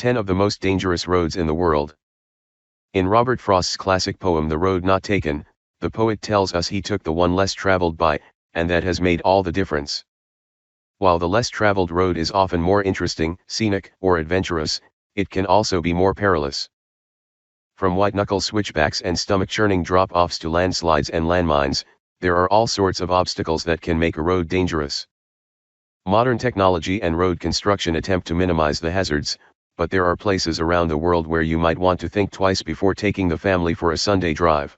10 of the most dangerous roads in the world. In Robert Frost's classic poem The Road Not Taken, the poet tells us he took the one less traveled by, and that has made all the difference. While the less traveled road is often more interesting, scenic, or adventurous, it can also be more perilous. From white-knuckle switchbacks and stomach-churning drop-offs to landslides and landmines, there are all sorts of obstacles that can make a road dangerous. Modern technology and road construction attempt to minimize the hazards, but there are places around the world where you might want to think twice before taking the family for a Sunday drive.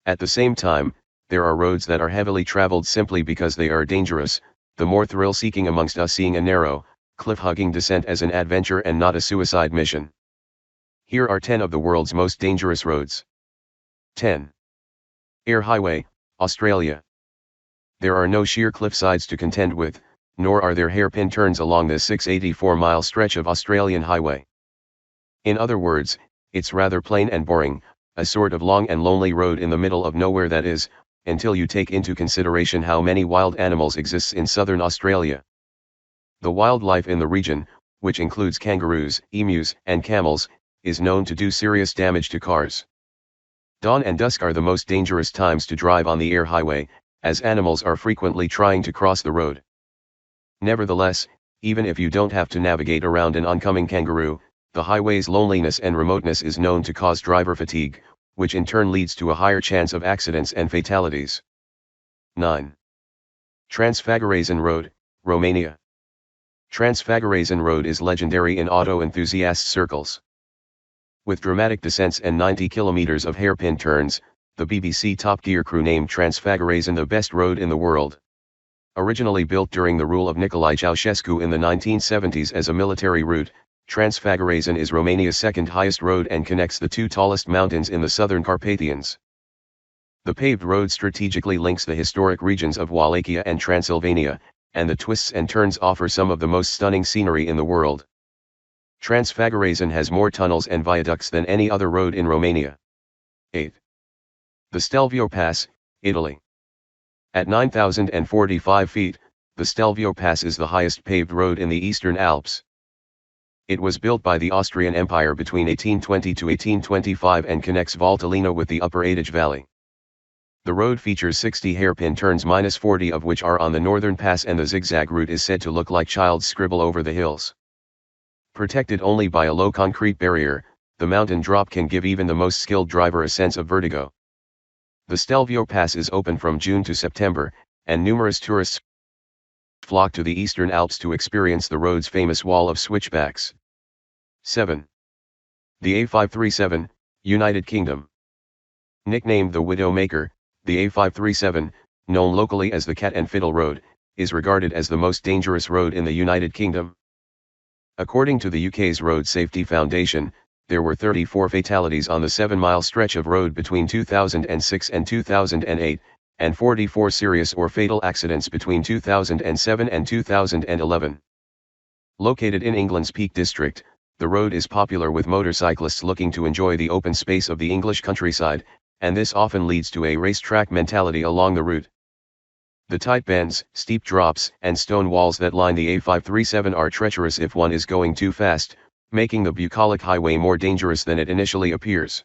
At the same time, there are roads that are heavily traveled simply because they are dangerous, the more thrill-seeking amongst us seeing a narrow, cliff-hugging descent as an adventure and not a suicide mission. Here are 10 of the world's most dangerous roads. 10. Eyre Highway, Australia. There are no sheer cliff sides to contend with, nor are there hairpin turns along this 684-mile stretch of Australian highway. In other words, it's rather plain and boring, a sort of long and lonely road in the middle of nowhere that is, until you take into consideration how many wild animals exist in southern Australia. The wildlife in the region, which includes kangaroos, emus, and camels, is known to do serious damage to cars. Dawn and dusk are the most dangerous times to drive on the Eyre Highway, as animals are frequently trying to cross the road. Nevertheless, even if you don't have to navigate around an oncoming kangaroo, the highway's loneliness and remoteness is known to cause driver fatigue, which in turn leads to a higher chance of accidents and fatalities. 9. Transfagarasan Road, Romania. Transfagarasan Road is legendary in auto enthusiast circles. With dramatic descents and 90 kilometers of hairpin turns, the BBC Top Gear crew named Transfagarasan the best road in the world. Originally built during the rule of Nicolae Ceausescu in the 1970s as a military route, Transfagarasan is Romania's second highest road and connects the two tallest mountains in the southern Carpathians. The paved road strategically links the historic regions of Wallachia and Transylvania, and the twists and turns offer some of the most stunning scenery in the world. Transfagarasan has more tunnels and viaducts than any other road in Romania. 8. The Stelvio Pass, Italy. At 9,045 feet, the Stelvio Pass is the highest paved road in the Eastern Alps. It was built by the Austrian Empire between 1820 to 1825 and connects Valtellina with the Upper Adige Valley. The road features 60 hairpin turns -40 of which are on the northern pass, and the zigzag route is said to look like child's scribble over the hills. Protected only by a low concrete barrier, the mountain drop can give even the most skilled driver a sense of vertigo. The Stelvio Pass is open from June to September, and numerous tourists flock to the Eastern Alps to experience the road's famous wall of switchbacks. 7. The A537, United Kingdom. Nicknamed the Widowmaker, the A537, known locally as the Cat and Fiddle Road, is regarded as the most dangerous road in the United Kingdom. According to the UK's Road Safety Foundation, there were 34 fatalities on the 7-mile stretch of road between 2006 and 2008, and 44 serious or fatal accidents between 2007 and 2011. Located in England's Peak District, the road is popular with motorcyclists looking to enjoy the open space of the English countryside, and this often leads to a racetrack mentality along the route. The tight bends, steep drops, and stone walls that line the A537 are treacherous if one is going too fast, making the bucolic highway more dangerous than it initially appears.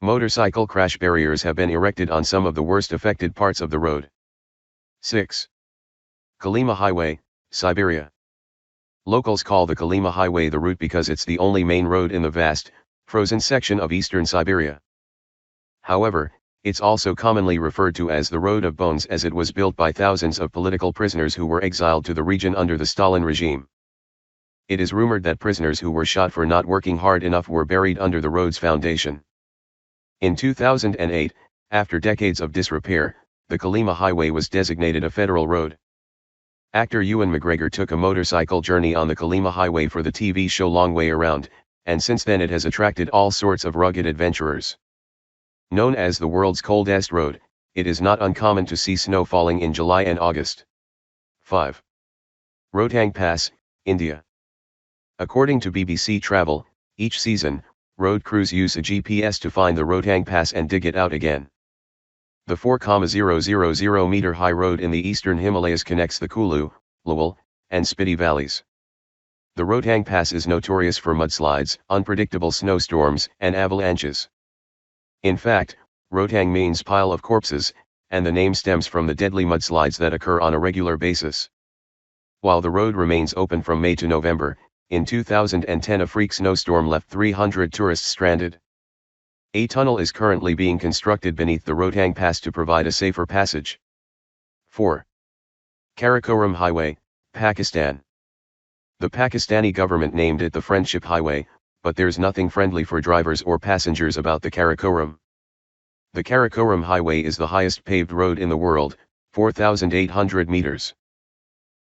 Motorcycle crash barriers have been erected on some of the worst affected parts of the road. 6. Kolyma Highway, Siberia. Locals call the Kolyma Highway the route because it's the only main road in the vast, frozen section of eastern Siberia. However, it's also commonly referred to as the Road of Bones, as it was built by thousands of political prisoners who were exiled to the region under the Stalin regime. It is rumored that prisoners who were shot for not working hard enough were buried under the road's foundation. In 2008, after decades of disrepair, the Kolyma Highway was designated a federal road. Actor Ewan McGregor took a motorcycle journey on the Kolyma Highway for the TV show Long Way Around, and since then it has attracted all sorts of rugged adventurers. Known as the world's coldest road, it is not uncommon to see snow falling in July and August. 5. Rohtang Pass, India. According to BBC Travel, each season, road crews use a GPS to find the Rohtang Pass and dig it out again. The 4,000-meter high road in the eastern Himalayas connects the Kulu, Lawal, and Spiti valleys. The Rohtang Pass is notorious for mudslides, unpredictable snowstorms, and avalanches. In fact, Rohtang means pile of corpses, and the name stems from the deadly mudslides that occur on a regular basis. While the road remains open from May to November, in 2010 a freak snowstorm left 300 tourists stranded. A tunnel is currently being constructed beneath the Rohtang Pass to provide a safer passage. 4. Karakoram Highway, Pakistan. The Pakistani government named it the Friendship Highway, but there's nothing friendly for drivers or passengers about the Karakoram. The Karakoram Highway is the highest paved road in the world, 4,800 meters.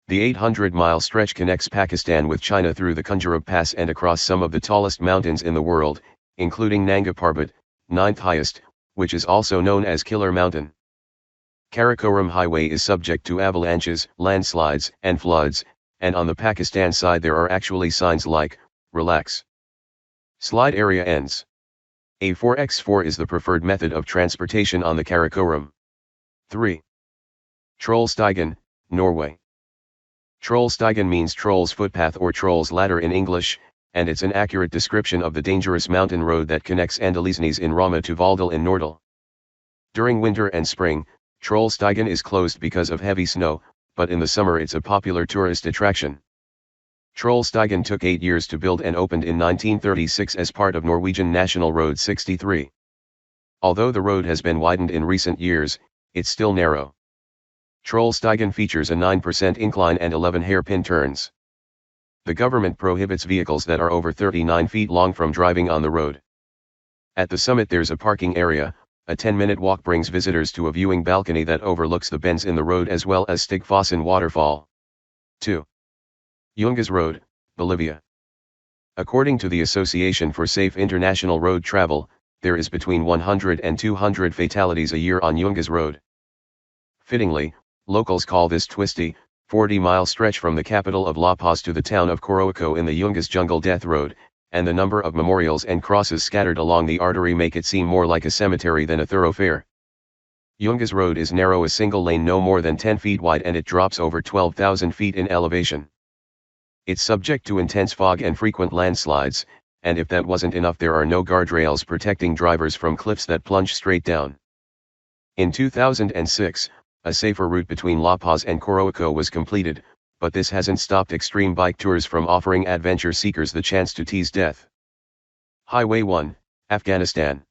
The 800-mile stretch connects Pakistan with China through the Karakoram Pass and across some of the tallest mountains in the world, including Nanga Parbat, 9th highest, which is also known as Killer Mountain. Karakoram Highway is subject to avalanches, landslides, and floods, and on the Pakistan side there are actually signs like, "Relax. Slide area ends." A 4x4 is the preferred method of transportation on the Karakoram. 3. Trollstigen, Norway. Trollstigen means troll's footpath or troll's ladder in English, and it's an accurate description of the dangerous mountain road that connects Andalisnes in Rama to Valdal in Nordal. During winter and spring, Trollstigen is closed because of heavy snow, but in the summer it's a popular tourist attraction. Trollstigen took 8 years to build and opened in 1936 as part of Norwegian National Road 63. Although the road has been widened in recent years, it's still narrow. Trollstigen features a 9% incline and 11 hairpin turns. The government prohibits vehicles that are over 39 feet long from driving on the road. At the summit there's a parking area. A 10-minute walk brings visitors to a viewing balcony that overlooks the bends in the road as well as Stigfossen waterfall. 2. Yungas Road, Bolivia. According to the Association for Safe International Road Travel, there is between 100 and 200 fatalities a year on Yungas Road. Fittingly, locals call this twisty, 40-mile stretch from the capital of La Paz to the town of Coroico in the Yungas Jungle Death Road, and the number of memorials and crosses scattered along the artery make it seem more like a cemetery than a thoroughfare. Yungas Road is narrow, a single lane no more than 10 feet wide, and it drops over 12,000 feet in elevation. It's subject to intense fog and frequent landslides, and if that wasn't enough there are no guardrails protecting drivers from cliffs that plunge straight down. In 2006, a safer route between La Paz and Coroico was completed, but this hasn't stopped extreme bike tours from offering adventure seekers the chance to tease death. Highway 1, Afghanistan.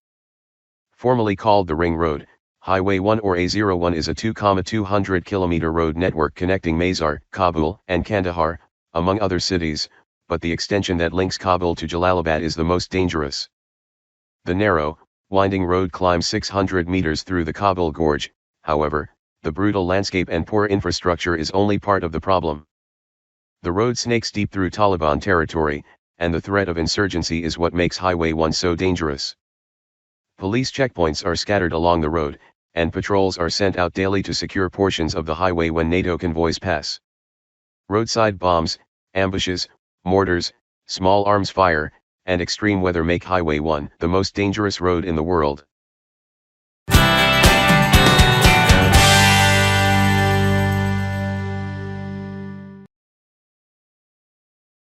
Formerly called the Ring Road, Highway 1 or A01 is a 2,200-kilometer road network connecting Mazar, Kabul, and Kandahar, among other cities, but the extension that links Kabul to Jalalabad is the most dangerous. The narrow, winding road climbs 600 meters through the Kabul Gorge. However, the brutal landscape and poor infrastructure is only part of the problem. The road snakes deep through Taliban territory, and the threat of insurgency is what makes Highway 1 so dangerous. Police checkpoints are scattered along the road, and patrols are sent out daily to secure portions of the highway when NATO convoys pass. Roadside bombs, ambushes, mortars, small arms fire, and extreme weather make Highway 1 the most dangerous road in the world.